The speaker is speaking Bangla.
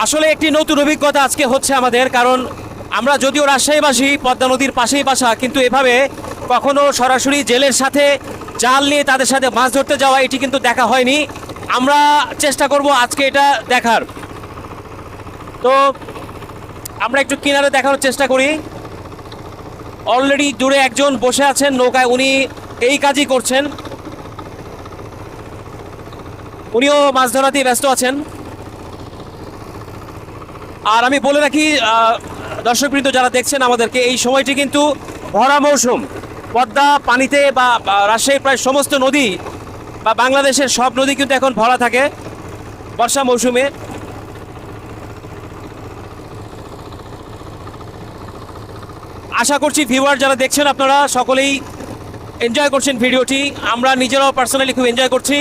আসলে একটি নতুন অভিজ্ঞতা আজকে হচ্ছে আমাদের, কারণ আমরা যদিও রাজশাহীবাসী, পদ্মা নদীর পাশেই বাসা, কিন্তু এভাবে কখনো সরাসরি জেলের সাথে জাল নিয়ে তাদের সাথে মাছ ধরতে যাওয়া এটি কিন্তু দেখা হয়নি। আমরা চেষ্টা করব আজকে এটা দেখার। তো আমরা একটু কিনারে দেখানোর চেষ্টা করি। অলরেডি দূরে একজন বসে আছেন নৌকায়, উনি এই কাজই করছেন, উনিও মাছ ধরাতেই ব্যস্ত আছেন। আর আমি বলে রাখি দর্শকবৃন্দ যারা দেখছেন আমাদেরকে, এই সময়টি কিন্তু ভরা মৌসুম। পদ্মা পানিতে বা রাজশাহীর প্রায় সমস্ত নদী বা বাংলাদেশের সব নদী কিন্তু এখন ভরা থাকে বর্ষা মৌসুমে। আশা করছি ভিউয়ার যারা দেখছেন আপনারা সকলেই এনজয় করছেন ভিডিওটি। আমরা নিজেরাও পার্সোনালি খুব এনজয় করছি।